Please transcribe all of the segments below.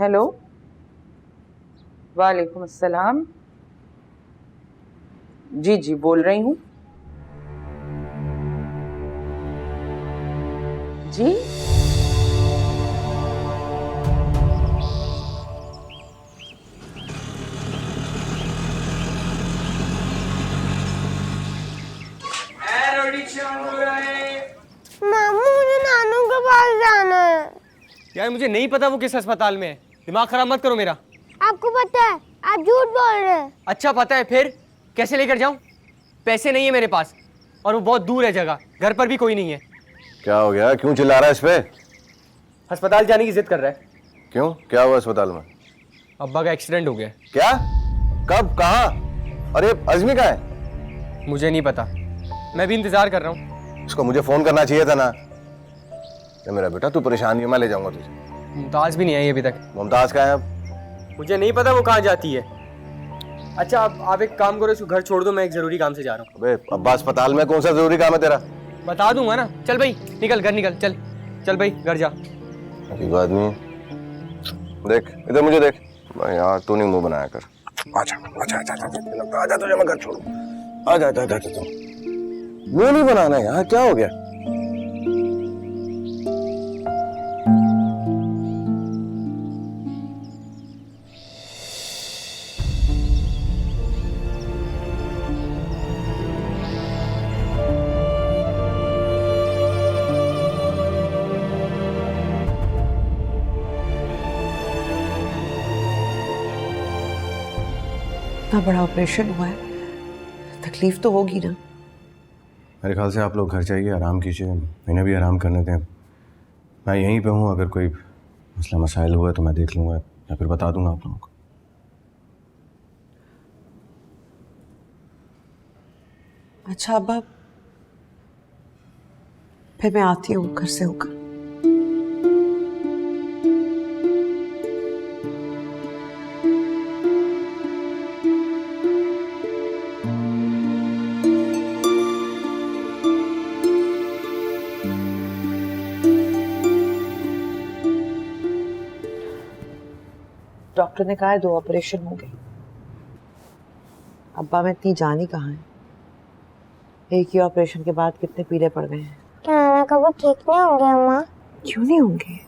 Hello, वालेकुम अस्सलाम। जी जी बोल रही हूँ। जी मामू मुझे नानू के पास जाना है। यार मुझे नहीं पता वो किस अस्पताल में है। दिमाग खराब मत करो मेरा। आपको पता है, आप झूठ बोल रहे हैं। अच्छा पता है, फिर कैसे लेकर जाऊं? पैसे नहीं है मेरे पास और वो बहुत दूर है जगह, घर पर भी कोई नहीं है। क्या हो गया? क्यों चिल्ला रहा है इस पे? अस्पताल जाने की जिद कर रहा है। क्यों, क्या हुआ अस्पताल में? अब्बा का एक्सीडेंट हो गया है। क्या? कब, कहाँ? अरे अजमी कहाँ है? मुझे नहीं पता, मैं भी इंतजार कर रहा हूँ। उसको मुझे फोन करना चाहिए था ना। ये मेरा बेटा, तू परेशान नहीं है, मैं ले जाऊंगा तुझे। मुमताज भी नहीं आई अभी तक। मुमताज कहाँ है अब? मुझे नहीं पता वो कहाँ जाती है। अच्छा आप एक काम करो, इसको घर छोड़ दो, मैं एक जरूरी काम से जा रहा हूँ। अबे अब्बा, अस्पताल में कौन सा जरूरी काम है तेरा? बता दूंगा ना। चल भाई निकल, घर निकल, चल चल भाई घर जा। अजीब आदमी है। देख इधर, मुझे देख भाई यार, तू नहीं मुंह बनाया कर। आजा आजा आजा आजा आजा, तुझे मैं घर छोड़ू। आजा आजा आजा, तू मुंह नहीं बनाना यार, क्या हो गया? इतना बड़ा ऑपरेशन हुआ है, तकलीफ तो होगी ना। मेरे ख्याल से आप लोग घर जाइए, आराम कीजिए, इन्हें भी आराम करने दें। मैं यहीं पे हूँ, अगर कोई मसला मसाइल हुआ तो मैं देख लूँगा या फिर बता दूंगा आप लोगों को। अच्छा अब्बा, फिर मैं आती हूँ घर से होकर। डॉक्टर ने कहा है 2 ऑपरेशन हो गए। अब्बा में इतनी जान ही कहाँ है। एक ही ऑपरेशन के बाद कितने पीले पड़ गए हैं। क्या नाना कभी ठीक नहीं होंगे अम्मा? क्यों नहीं होंगे?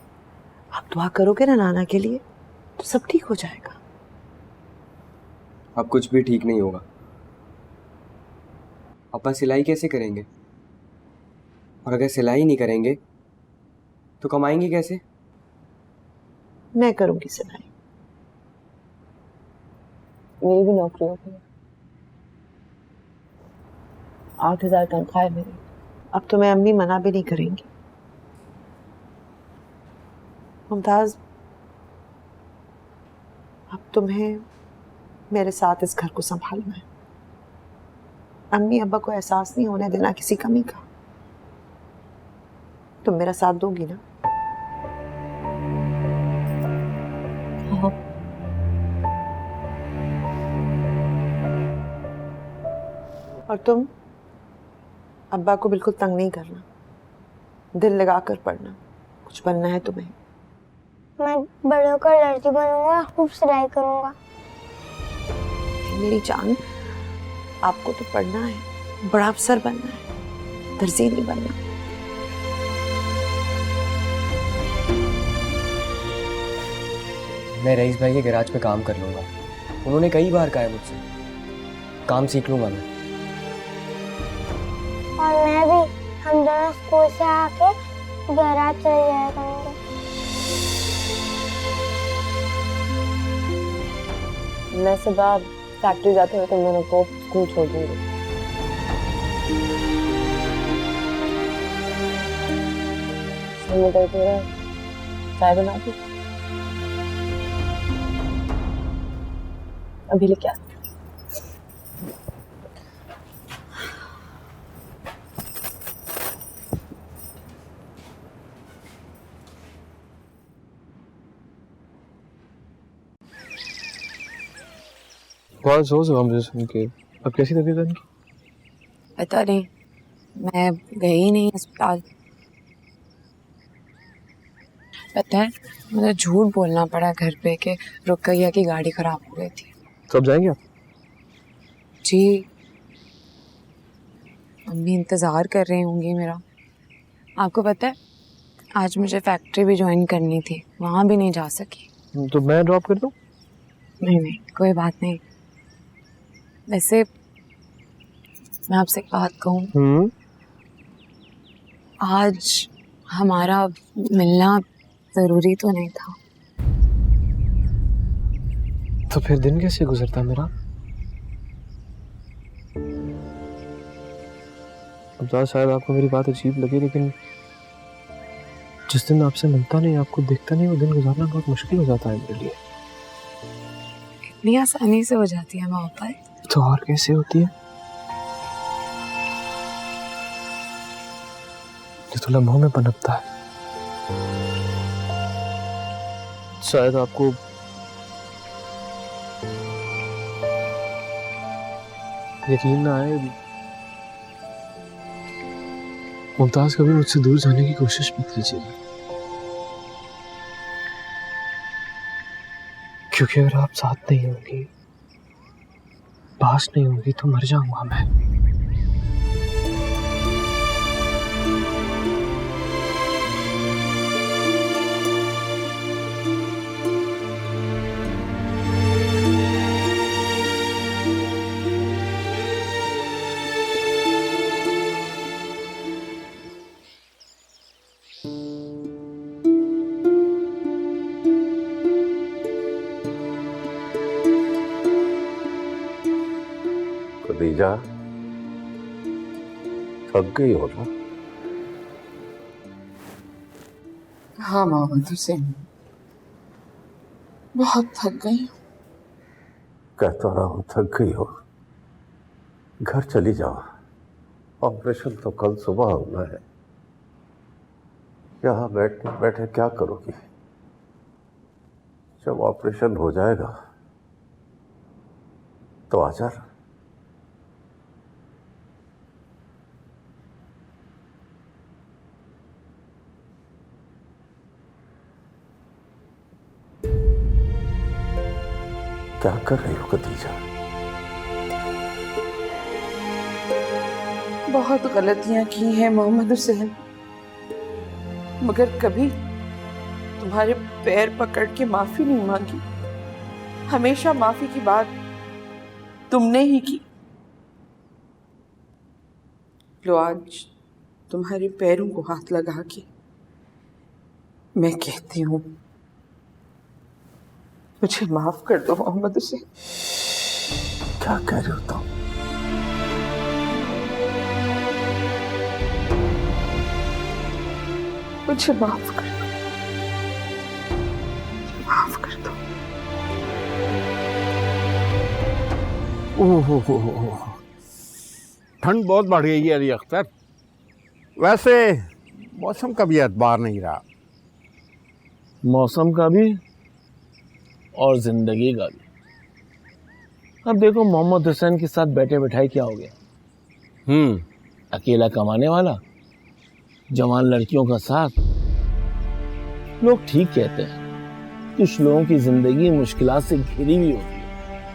आप दुआ करोगे ना नाना के लिए तो सब ठीक हो जाएगा। अब कुछ भी ठीक नहीं होगा। अब्बा सिलाई कैसे करेंगे? और अगर सिलाई नहीं करेंगे तो कमाएंगे कैसे? मैं करूंगी सिलाई, मेरी भी नौकरी होगी। 8,000 तनख्वाह है मेरी। अब तो मैं अम्मी मना भी नहीं करेंगी। मुमताज, अब तुम्हें मेरे साथ इस घर को संभालना है। अम्मी अब्बा को एहसास नहीं होने देना किसी कमी का। तुम मेरा साथ दोगी ना? हाँ। और तुम अब्बा को बिल्कुल तंग नहीं करना, दिल लगा कर पढ़ना। कुछ बनना है तुम्हें। मैं बड़े होकर लड़की बनूंगा, खूब सिलाई करूंगा। मेरी जान, आपको तो पढ़ना है, बड़ा अफसर बनना है, दर्जी नहीं बनना। मैं रईस भाई के गैराज पे काम कर लूंगा। उन्होंने कई बार कहा है मुझसे, काम सीख लूंगा मैं। और मैं भी, हम दोनों स्कूल से आके गैराज चले जाया करेंगे। मैं सुबह फैक्ट्री जाते हुए तुम दोनों को स्कूल छोड़ दूंगी। चाय बना दी, अभी लेके आती हूँ। बहुत जोर से मुझे सुन के। अब कैसी तबीयत है इनकी? पता नहीं, मैं गई नहीं अस्पताल। पता है मुझे झूठ बोलना पड़ा घर पे कि रुकैया की गाड़ी खराब हो गई थी। तो अब जाएंगे आप? जी मम्मी इंतज़ार कर रही होंगी मेरा। आपको पता है आज मुझे फैक्ट्री भी ज्वाइन करनी थी, वहाँ भी नहीं जा सकी। तो मैं ड्रॉप कर दूं? नहीं नहीं कोई बात नहीं। वैसे मैं आपसे एक बात कहूँ, आज हमारा मिलना ज़रूरी तो नहीं था। तो फिर दिन कैसे गुजरता मेरा? अब तो शायद आपको मेरी बात अजीब लगी, लेकिन जिस दिन आपसे मिलता नहीं, आपको देखता नहीं, वो दिन गुजारना बहुत मुश्किल हो जाता है मेरे लिए। इतनी आसानी से हो जाती है मोहब्बत? तो और कैसे होती है? ये तो लम्हों में पनपता है। शायद आपको यकीन ना आए, मुमताज कभी मुझसे दूर जाने की कोशिश मत कीजिएगा, क्योंकि अगर आप साथ नहीं होंगी, पास नहीं होंगी, तो मर जाऊंगा मैं। खदीजा, थक गई हो ना? हाँ मोहम्मद हुसैन, बहुत थक गई। कहता रहा हूँ थक गई हो, घर चली जाओ। ऑपरेशन तो कल सुबह होना है। यहाँ बैठे बैठे क्या करोगी? जब ऑपरेशन हो जाएगा तो आ जा। क्या कर रही हो खदीजा? बहुत गलतियां की हैं मोहम्मद हुसैन, मगर कभी तुम्हारे पैर पकड़ के माफी नहीं मांगी। हमेशा माफी की बात तुमने ही की। लो आज तुम्हारे पैरों को हाथ लगा के मैं कहती हूँ मुझे माफ कर दो मोहम्मद हुसैन। क्या कह रहे हो तुम? मुझे माफ कर दो, माफ कर दो। ओहो ठंड बहुत बढ़ गई है अली अख्तर। वैसे मौसम का भी एतबार नहीं रहा। मौसम का भी और जिंदगी का भी। अब देखो मोहम्मद हुसैन के साथ बैठे बैठाए क्या हो गया। अकेला कमाने वाला, जवान लड़कियों का साथ। लोग ठीक कहते हैं, कुछ लोगों की जिंदगी मुश्किलात से घिरी हुई होती है,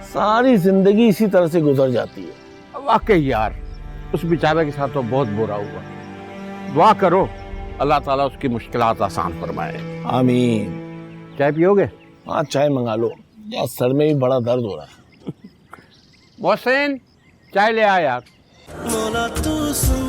सारी जिंदगी इसी तरह से गुजर जाती है। वाकई यार, उस बेचारे के साथ तो बहुत बुरा हुआ। दुआ करो अल्लाह ताला उसकी मुश्किलात आसान फरमाए। आमीन। चाय पियोगे? हाँ चाय मंगा लो, यार सर में भी बड़ा दर्द हो रहा है। मोहसिन चाय ले आ यार। मोला तू सुन